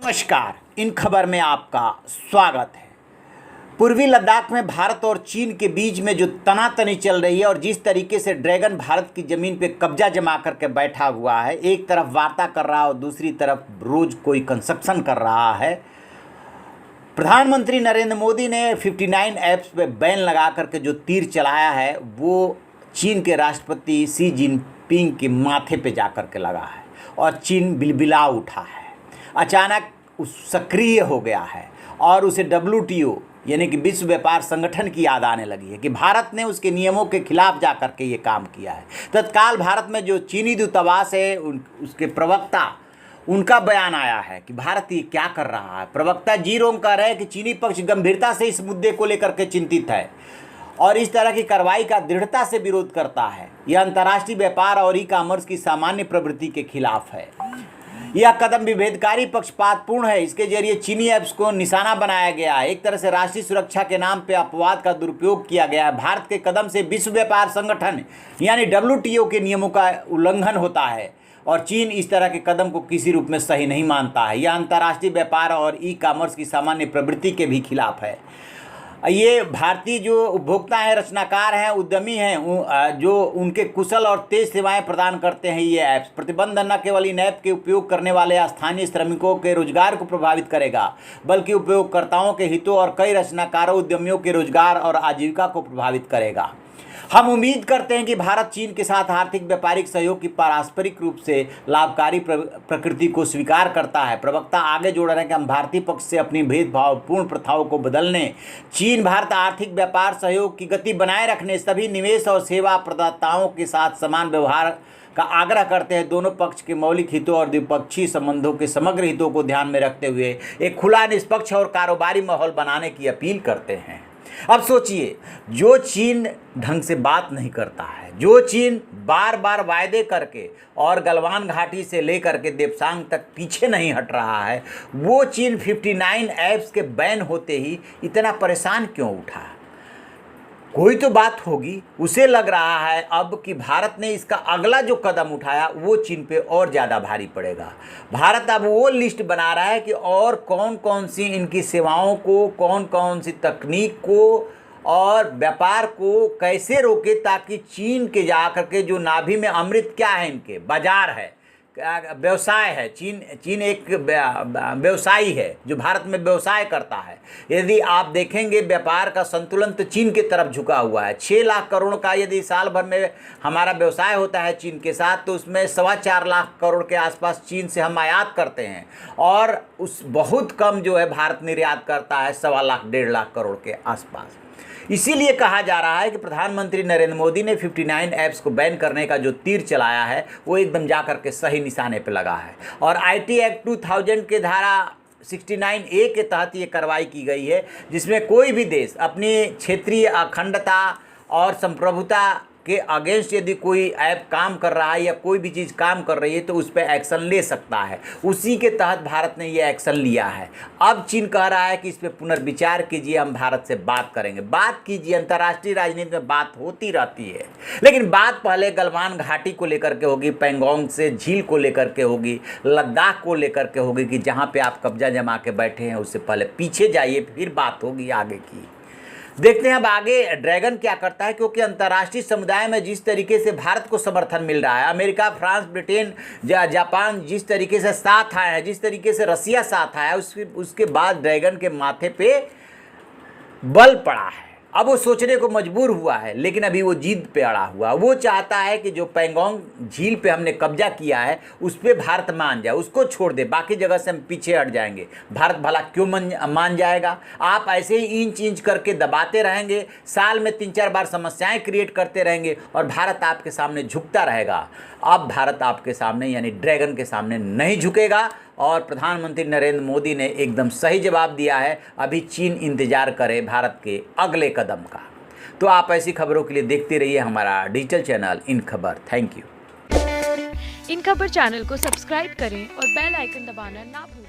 नमस्कार, इन खबर में आपका स्वागत है। पूर्वी लद्दाख में भारत और चीन के बीच में जो तनातनी चल रही है और जिस तरीके से ड्रैगन भारत की ज़मीन पे कब्जा जमा करके बैठा हुआ है, एक तरफ वार्ता कर रहा है और दूसरी तरफ रोज़ कोई कंस्ट्रक्शन कर रहा है। प्रधानमंत्री नरेंद्र मोदी ने 59 ऐप्स पे बैन लगा करके जो तीर चलाया है वो चीन के राष्ट्रपति शी जिनपिंग के माथे पे जा कर के लगा है और चीन बिलबिला उठा है, अचानक सक्रिय हो गया है और उसे WTO यानी कि विश्व व्यापार संगठन की याद आने लगी है कि भारत ने उसके नियमों के खिलाफ जा करके ये काम किया है। तत्काल भारत में जो चीनी दूतावास है उसके प्रवक्ता उनका बयान आया है कि भारत ये क्या कर रहा है। प्रवक्ता जी रोंग कह रहे हैं कि चीनी पक्ष गंभीरता से इस मुद्दे को लेकर के चिंतित है और इस तरह की कार्रवाई का दृढ़ता से विरोध करता है। यह अंतर्राष्ट्रीय व्यापार और ई-कॉमर्स की सामान्य प्रवृत्ति के खिलाफ है। यह कदम विभेदकारी पक्षपातपूर्ण है। इसके जरिए चीनी ऐप्स को निशाना बनाया गया है। एक तरह से राष्ट्रीय सुरक्षा के नाम पे अपवाद का दुरुपयोग किया गया है। भारत के कदम से विश्व व्यापार संगठन यानी WTO के नियमों का उल्लंघन होता है और चीन इस तरह के कदम को किसी रूप में सही नहीं मानता है। यह अंतर्राष्ट्रीय व्यापार और ई-कॉमर्स की सामान्य प्रवृत्ति के भी खिलाफ है। ये भारतीय जो उपभोक्ता हैं, रचनाकार हैं, उद्यमी हैं, जो उनके कुशल और तेज सेवाएं प्रदान करते हैं, ये ऐप्स प्रतिबंध न केवल इन ऐप के उपयोग करने वाले स्थानीय श्रमिकों के रोजगार को प्रभावित करेगा बल्कि उपयोगकर्ताओं के हितों और कई रचनाकारों उद्यमियों के रोजगार और आजीविका को प्रभावित करेगा। हम उम्मीद करते हैं कि भारत चीन के साथ आर्थिक व्यापारिक सहयोग की पारस्परिक रूप से लाभकारी प्रकृति को स्वीकार करता है। प्रवक्ता आगे जोड़ रहे हैं कि हम भारतीय पक्ष से अपनी भेदभावपूर्ण प्रथाओं को बदलने, चीन भारत आर्थिक व्यापार सहयोग की गति बनाए रखने, सभी निवेश और सेवा प्रदाताओं के साथ समान व्यवहार का आग्रह करते हैं। दोनों पक्ष के मौलिक हितों और द्विपक्षीय संबंधों के समग्र हितों को ध्यान में रखते हुए एक खुला, निष्पक्ष और कारोबारी माहौल बनाने की अपील करते हैं। अब सोचिए, जो चीन ढंग से बात नहीं करता है, जो चीन बार बार वायदे करके और गलवान घाटी से लेकर के देप्सांग तक पीछे नहीं हट रहा है, वो चीन 59 ऐप्स के बैन होते ही इतना परेशान क्यों उठा? कोई तो बात होगी। उसे लग रहा है अब कि भारत ने इसका अगला जो कदम उठाया वो चीन पे और ज़्यादा भारी पड़ेगा। भारत अब वो लिस्ट बना रहा है कि और कौन कौन सी इनकी सेवाओं को, कौन कौन सी तकनीक को और व्यापार को कैसे रोके ताकि चीन के जा कर के जो नाभि में अमृत क्या है, इनके बाजार है, व्यवसाय है। चीन एक व्यवसायी है जो भारत में व्यवसाय करता है। यदि आप देखेंगे व्यापार का संतुलन तो चीन की तरफ झुका हुआ है। 6 लाख करोड़ का यदि साल भर में हमारा व्यवसाय होता है चीन के साथ, तो उसमें 4.25 लाख करोड़ के आसपास चीन से हम आयात करते हैं और उस बहुत कम जो है भारत निर्यात करता है 1.25 लाख 1.5 लाख करोड़ के आसपास। इसीलिए कहा जा रहा है कि प्रधानमंत्री नरेंद्र मोदी ने 59 ऐप्स को बैन करने का जो तीर चलाया है वो एकदम जाकर के सही निशाने पे लगा है और IT एक्ट 2000 के धारा 69A के तहत ये कार्रवाई की गई है, जिसमें कोई भी देश अपनी क्षेत्रीय अखंडता और संप्रभुता के अगेंस्ट यदि कोई ऐप काम कर रहा है या कोई भी चीज़ काम कर रही है तो उस पर एक्शन ले सकता है। उसी के तहत भारत ने ये एक्शन लिया है। अब चीन कह रहा है कि इस पर पुनर्विचार कीजिए, हम भारत से बात करेंगे। बात कीजिए, अंतर्राष्ट्रीय राजनीति में बात होती रहती है, लेकिन बात पहले गलवान घाटी को लेकर के होगी, पैंगोंग से झील को लेकर के होगी, लद्दाख को लेकर के होगी कि जहाँ पर आप कब्जा जमा के बैठे हैं उससे पहले पीछे जाइए, फिर बात होगी आगे की। देखते हैं अब आगे ड्रैगन क्या करता है, क्योंकि अंतर्राष्ट्रीय समुदाय में जिस तरीके से भारत को समर्थन मिल रहा है, अमेरिका, फ्रांस, ब्रिटेन, जापान जिस तरीके से साथ आए हैं, जिस तरीके से रसिया साथ आया, उसके बाद ड्रैगन के माथे पे बल पड़ा है। अब वो सोचने को मजबूर हुआ है, लेकिन अभी वो जिद पे अड़ा हुआ। वो चाहता है कि जो पैंगोंग झील पे हमने कब्जा किया है उस पर भारत मान जाए, उसको छोड़ दे, बाकी जगह से हम पीछे हट जाएंगे। भारत भला क्यों मान जाएगा? आप ऐसे ही इंच इंच करके दबाते रहेंगे, साल में 3-4 बार समस्याएं क्रिएट करते रहेंगे और भारत आपके सामने झुकता रहेगा। अब भारत आपके सामने यानी ड्रैगन के सामने नहीं झुकेगा और प्रधानमंत्री नरेंद्र मोदी ने एकदम सही जवाब दिया है। अभी चीन इंतजार करे भारत के अगले कदम का। तो आप ऐसी खबरों के लिए देखते रहिए हमारा डिजिटल चैनल इन खबर। Thank you. इन खबर चैनल को सब्सक्राइब करें और बेल आइकन दबाना ना भूलें।